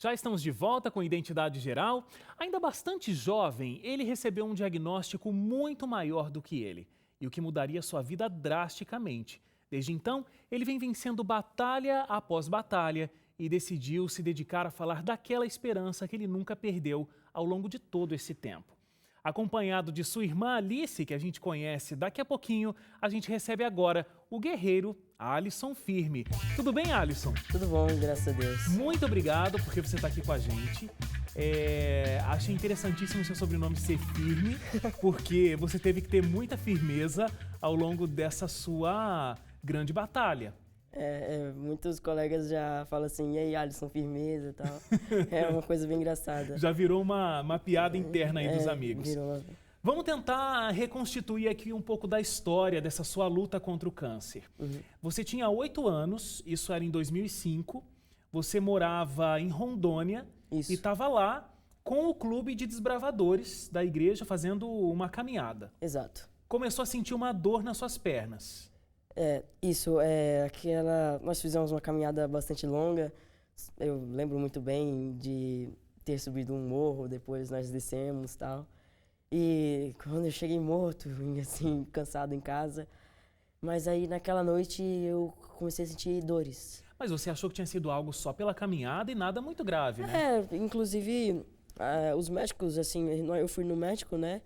Já estamos de volta com Identidade Geral. Ainda bastante jovem, ele recebeu um diagnóstico muito maior do que ele, e o que mudaria sua vida drasticamente. Desde então, ele vem vencendo batalha após batalha e decidiu se dedicar a falar daquela esperança que ele nunca perdeu ao longo de todo esse tempo. Acompanhado de sua irmã Alice, que a gente conhece daqui a pouquinho, a gente recebe agora o guerreiro Alisson Firme. Tudo bem, Alisson? Tudo bom, graças a Deus. Muito obrigado porque você está aqui com a gente. Achei interessantíssimo o seu sobrenome ser Firme, porque você teve que ter muita firmeza ao longo dessa sua grande batalha. Muitos colegas já falam assim, e aí, Alisson, firmeza e tal. É uma coisa bem engraçada. Já virou uma piada interna aí dos amigos. Virou. Vamos tentar reconstituir aqui um pouco da história dessa sua luta contra o câncer. Você tinha 8 anos, isso era em 2005, você morava em Rondônia Isso. e estava lá com o clube de desbravadores da igreja fazendo uma caminhada. Exato. Começou a sentir uma dor nas suas pernas. Nós fizemos uma caminhada bastante longa. Eu lembro muito bem de ter subido um morro, depois nós descemos e tal. E quando eu cheguei morto, vim assim, cansado em casa. Mas aí naquela noite eu comecei a sentir dores. Mas você achou que tinha sido algo só pela caminhada e nada muito grave, né? Inclusive os médicos, assim, eu fui no médico, né?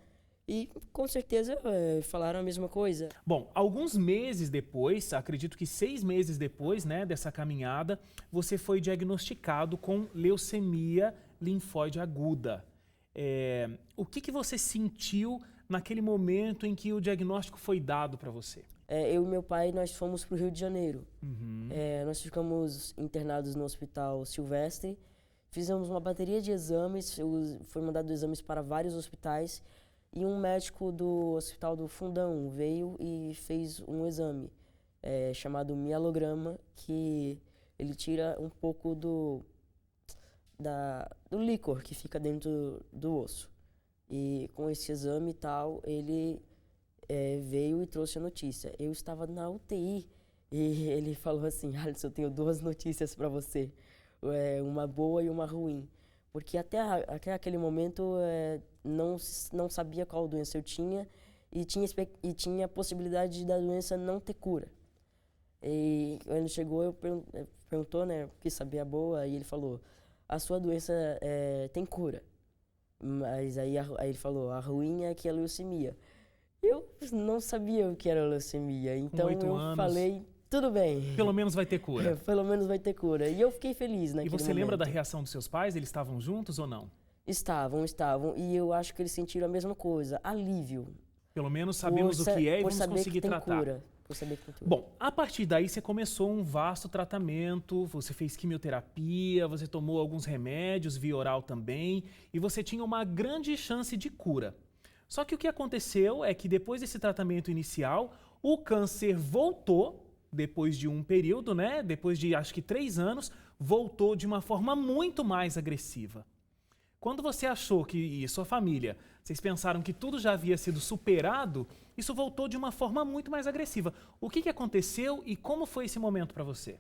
E com certeza falaram a mesma coisa. Bom, alguns meses depois, acredito que 6 meses depois, né, dessa caminhada, você foi diagnosticado com leucemia linfóide aguda. O que você sentiu naquele momento em que o diagnóstico foi dado para você? Eu e meu pai, nós fomos para o Rio de Janeiro. Nós ficamos internados no Hospital Silvestre, fizemos uma bateria de exames, foi mandado exames para vários hospitais, e um médico do Hospital do Fundão veio e fez um exame chamado mielograma, que ele tira um pouco do líquor que fica dentro do osso. E com esse exame e tal, ele veio e trouxe a notícia. Eu estava na UTI e ele falou assim, Alisson, eu tenho 2 notícias para você, uma boa e uma ruim. Porque até aquele momento não sabia qual doença eu tinha e tinha a possibilidade da doença não ter cura. E quando ele chegou, perguntou, né, quis saber a boa, e ele falou, a sua doença tem cura. Mas aí ele falou, a ruim é que é leucemia. Eu não sabia o que era leucemia, então eu falei, tudo bem. Pelo menos vai ter cura. Pelo menos vai ter cura. E eu fiquei feliz naquele momento. E você lembra da reação dos seus pais? Eles estavam juntos ou não? Estavam. E eu acho que eles sentiram a mesma coisa, alívio. Pelo menos sabemos o que é e vamos conseguir tratar. Cura. Por saber que tem cura. Bom, a partir daí você começou um vasto tratamento, você fez quimioterapia, você tomou alguns remédios, via oral também, e você tinha uma grande chance de cura. Só que o que aconteceu é que depois desse tratamento inicial, o câncer voltou, depois de um período, né? Depois de acho que 3 anos, voltou de uma forma muito mais agressiva. Quando você achou e sua família, vocês pensaram que tudo já havia sido superado, isso voltou de uma forma muito mais agressiva. O que aconteceu e como foi esse momento para você?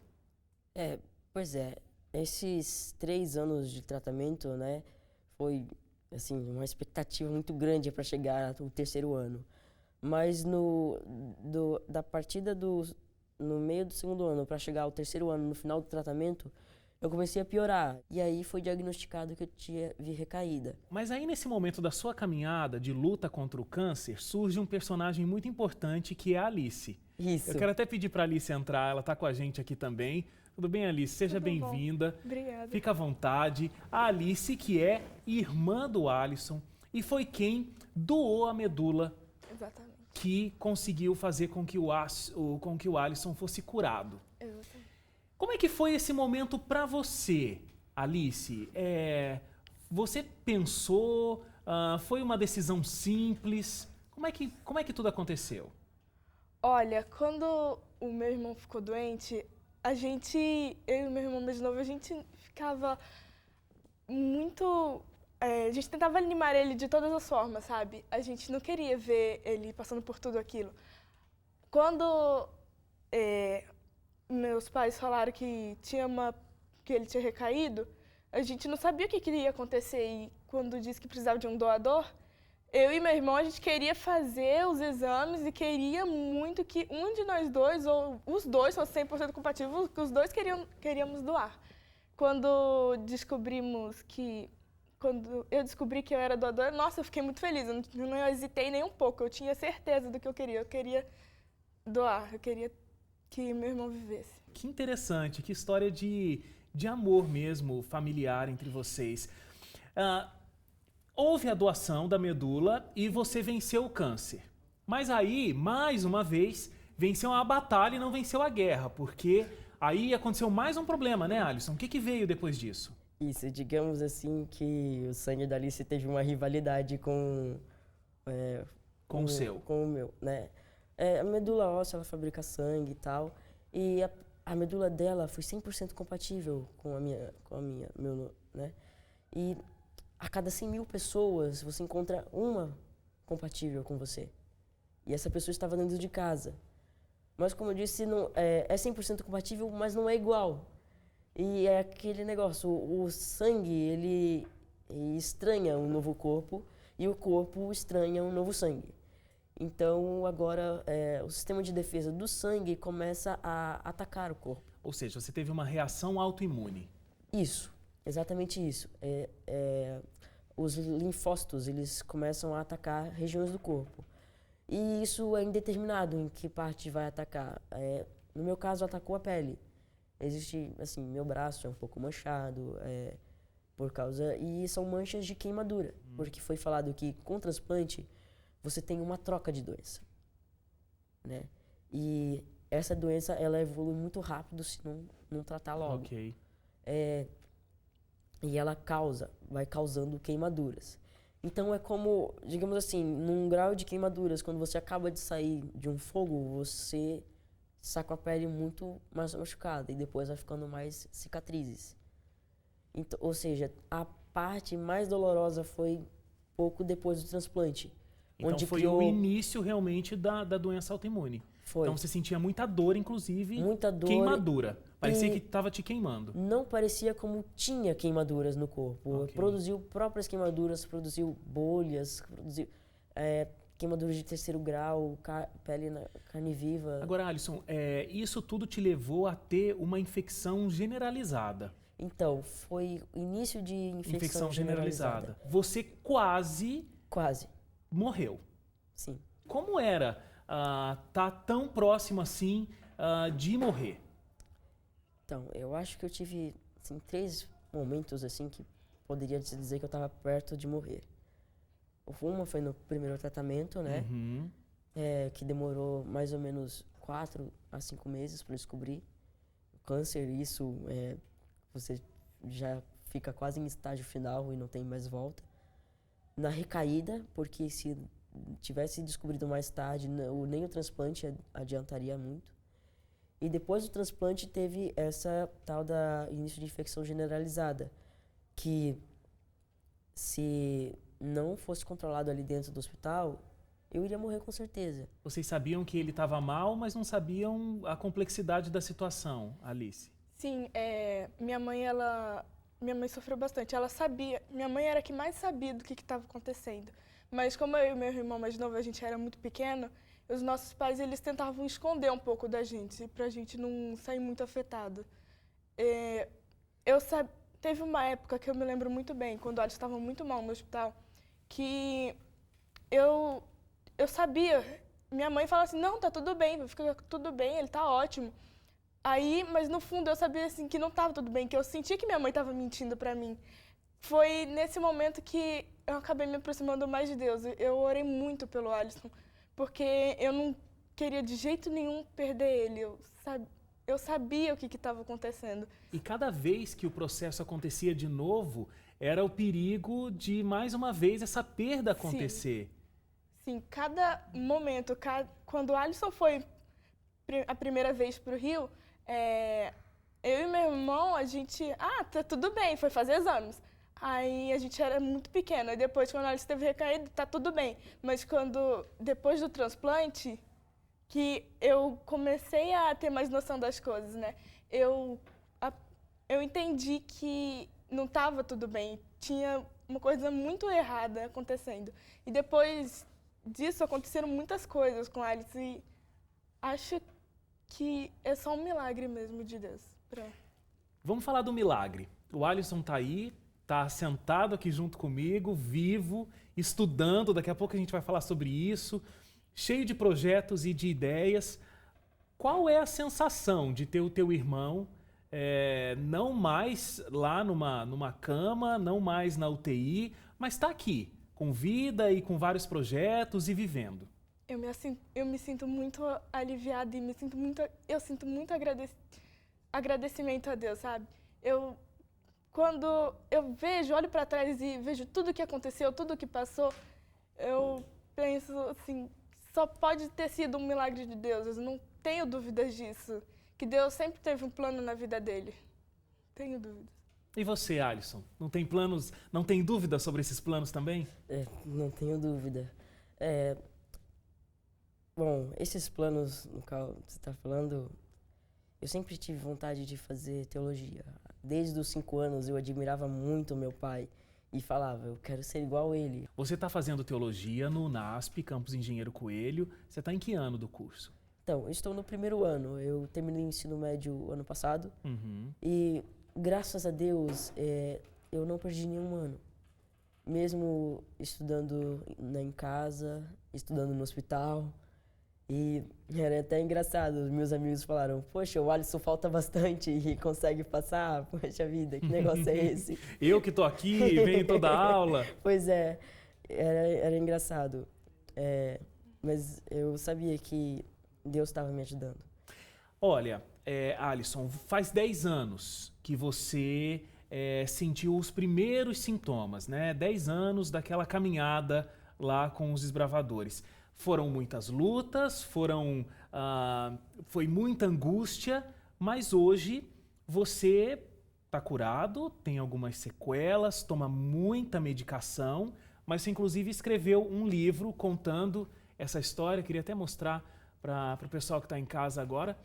Esses 3 anos de tratamento, né, foi assim, uma expectativa muito grande para chegar ao 3º ano. Mas da partida no meio do 2º ano para chegar ao 3º ano, no final do tratamento, eu comecei a piorar. E aí foi diagnosticado que eu tinha recaída. Mas aí nesse momento da sua caminhada de luta contra o câncer, surge um personagem muito importante que é a Alice. Isso. Eu quero até pedir para a Alice entrar, ela está com a gente aqui também. Tudo bem, Alice? Seja bem-vinda. Obrigada. Fica à vontade. A Alice, que é irmã do Alisson e foi quem doou a medula. Exatamente. Que conseguiu fazer com que o Alisson fosse curado. Exatamente. Como é que foi esse momento para você, Alice? Você pensou? Foi uma decisão simples? Como é que tudo aconteceu? Olha, quando o meu irmão ficou doente, eu e meu irmão mais novo, a gente ficava muito... a gente tentava animar ele de todas as formas, sabe? A gente não queria ver ele passando por tudo aquilo. Quando meus pais falaram que que ele tinha recaído, a gente não sabia o que iria acontecer. E quando disse que precisava de um doador, eu e meu irmão, a gente queria fazer os exames e queria muito que um de nós dois, ou os dois, fosse 100% compatível, que os dois queríamos doar. Quando eu descobri que eu era doadora, nossa, eu fiquei muito feliz. Eu não hesitei nem um pouco. Eu tinha certeza do que eu queria. Eu queria doar. Eu queria que meu irmão vivesse. Que interessante, que história de amor mesmo, familiar entre vocês. Houve a doação da medula e você venceu o câncer. Mas aí, mais uma vez, venceu a batalha e não venceu a guerra, porque aí aconteceu mais um problema, né, Alisson? O que veio depois disso? Isso, digamos assim que o sangue da Alice teve uma rivalidade com Com o seu. Com o meu, né? A medula óssea, ela fabrica sangue e tal, e a medula dela foi 100% compatível com a minha, né? E a cada 100 mil pessoas, você encontra uma compatível com você. E essa pessoa estava dentro de casa. Mas, como eu disse, não, é 100% compatível, mas não é igual. E é aquele negócio, o sangue, ele estranha um novo corpo e o corpo estranha um novo sangue. Então, agora, o sistema de defesa do sangue começa a atacar o corpo. Ou seja, você teve uma reação autoimune. Isso, exatamente isso. Os linfócitos, eles começam a atacar regiões do corpo. E isso é indeterminado em que parte vai atacar. No meu caso, atacou a pele. Existe, assim, meu braço é um pouco manchado, e são manchas de queimadura. Porque foi falado que com transplante, você tem uma troca de doença, né? E essa doença, ela evolui muito rápido se não tratar logo. Ok. E ela vai causando queimaduras. Então é como, digamos assim, num grau de queimaduras, quando você acaba de sair de um fogo, você está com a pele muito mais machucada e depois vai ficando mais cicatrizes. Então, ou seja, a parte mais dolorosa foi pouco depois do transplante. Então onde foi o início realmente da doença autoimune. Foi. Então você sentia muita dor, inclusive Muita dor queimadura. Parecia que estava te queimando. Não parecia como tinha queimaduras no corpo. Ok. Produziu próprias queimaduras, produziu bolhas, produziu queimaduras de 3º grau, pele na carne viva. Agora, Alisson, isso tudo te levou a ter uma infecção generalizada. Então, foi o início de infecção generalizada. Você quase morreu. Sim. Como era tá tão próximo assim de morrer? Então, eu acho que eu tive assim, 3 momentos assim que poderia se dizer que eu estava perto de morrer. Uma foi no primeiro tratamento, né? Uhum. Que demorou mais ou menos 4 a 5 meses para descobrir o câncer. Isso você já fica quase em estágio final e não tem mais volta. Na recaída, porque se tivesse descobrido mais tarde, nem o transplante adiantaria muito. E depois do transplante teve essa tal da início de infecção generalizada, que se não fosse controlado ali dentro do hospital, eu iria morrer com certeza. Vocês sabiam que ele estava mal, mas não sabiam a complexidade da situação, Alice? Sim, minha mãe sofreu bastante. Ela sabia, minha mãe era a que mais sabia do que estava acontecendo. Mas como eu e meu irmão mais novo, a gente era muito pequeno, os nossos pais, eles tentavam esconder um pouco da gente, pra gente não sair muito afetado. Teve uma época que eu me lembro muito bem, quando eles estavam muito mal no hospital, que eu sabia, minha mãe falava assim, não, tá tudo bem, fica tudo bem, ele tá ótimo. Aí, mas no fundo eu sabia assim que não estava tudo bem, que eu sentia que minha mãe estava mentindo para mim. Foi nesse momento que eu acabei me aproximando mais de Deus. Eu orei muito pelo Alisson, porque eu não queria de jeito nenhum perder ele. Eu sabia o que estava acontecendo. E cada vez que o processo acontecia de novo, era o perigo de mais uma vez essa perda acontecer. Sim, cada momento, quando o Alisson foi a primeira vez para o Rio, eu e meu irmão, a gente, tá tudo bem, foi fazer exames. Aí a gente era muito pequeno, e depois quando ele esteve recaído, tá tudo bem. Mas depois do transplante, que eu comecei a ter mais noção das coisas, né? Eu entendi que não estava tudo bem, tinha uma coisa muito errada acontecendo. E depois disso aconteceram muitas coisas com Alice e acho que é só um milagre mesmo de Deus. Vamos falar do milagre. O Alisson está aí, está sentado aqui junto comigo, vivo, estudando. Daqui a pouco a gente vai falar sobre isso, cheio de projetos e de ideias. Qual é a sensação de ter o teu irmão não mais lá numa cama, não mais na UTI, mas está aqui, com vida e com vários projetos e vivendo? Eu me sinto muito aliviada e eu sinto muito agradecimento a Deus, sabe? Quando eu olho para trás e vejo tudo que aconteceu, tudo que passou, eu penso assim, só pode ter sido um milagre de Deus, eu não tenho dúvidas disso, que Deus sempre teve um plano na vida dele. Tenho dúvidas. E você, Alisson, não tem planos, não tem dúvida sobre esses planos também? Não tenho dúvida. Bom, esses planos no qual você está falando, eu sempre tive vontade de fazer teologia. Desde os 5 anos eu admirava muito meu pai e falava, eu quero ser igual a ele. Você está fazendo teologia no UNASP, Campus Engenheiro Coelho. Você está em que ano do curso? Então, eu estou no 1º ano. Eu terminei o ensino médio ano passado. E, graças a Deus, eu não perdi nenhum ano. Mesmo estudando em casa, estudando no hospital. E era até engraçado, os meus amigos falaram, poxa, o Alisson falta bastante e consegue passar, poxa vida, que negócio é esse? Eu que tô aqui, venho toda aula. Pois é, era engraçado, mas eu sabia que Deus estava me ajudando. Olha, Alisson, faz 10 anos que você sentiu os primeiros sintomas, né? 10 anos daquela caminhada lá com os desbravadores. Foram muitas lutas, foi muita angústia, mas hoje você está curado, tem algumas sequelas, toma muita medicação, mas você inclusive escreveu um livro contando essa história. Queria até mostrar para o pessoal que está em casa agora.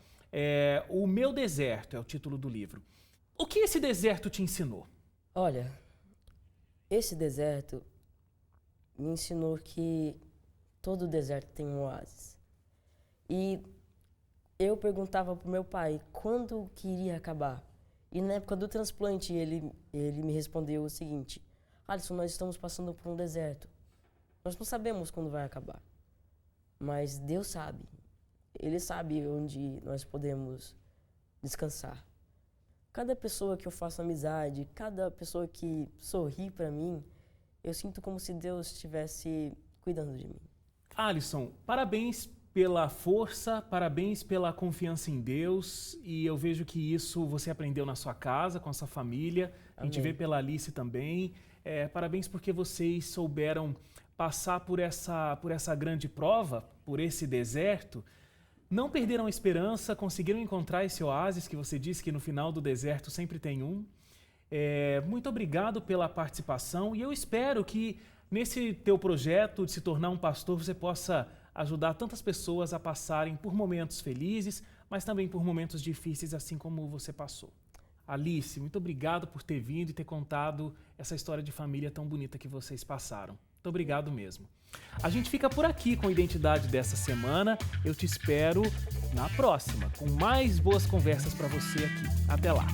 O Meu Deserto é o título do livro. O que esse deserto te ensinou? Olha, esse deserto me ensinou que todo deserto tem um oásis. E eu perguntava para o meu pai quando que iria acabar. E na época do transplante ele me respondeu o seguinte, Alisson, nós estamos passando por um deserto. Nós não sabemos quando vai acabar. Mas Deus sabe. Ele sabe onde nós podemos descansar. Cada pessoa que eu faço amizade, cada pessoa que sorri para mim, eu sinto como se Deus estivesse cuidando de mim. Alisson, parabéns pela força, parabéns pela confiança em Deus, e eu vejo que isso você aprendeu na sua casa, com a sua família. A gente vê pela Alice também. Parabéns porque vocês souberam passar por essa grande prova, por esse deserto. Não perderam a esperança, conseguiram encontrar esse oásis que você disse que no final do deserto sempre tem um. Muito obrigado pela participação e eu espero que nesse teu projeto de se tornar um pastor você possa ajudar tantas pessoas a passarem por momentos felizes, mas também por momentos difíceis, assim como você passou. Alice, muito obrigado por ter vindo e ter contado essa história de família tão bonita que vocês passaram. Muito obrigado mesmo. A gente fica por aqui com a Identidade dessa semana. Eu te espero na próxima, com mais boas conversas para você aqui. Até lá!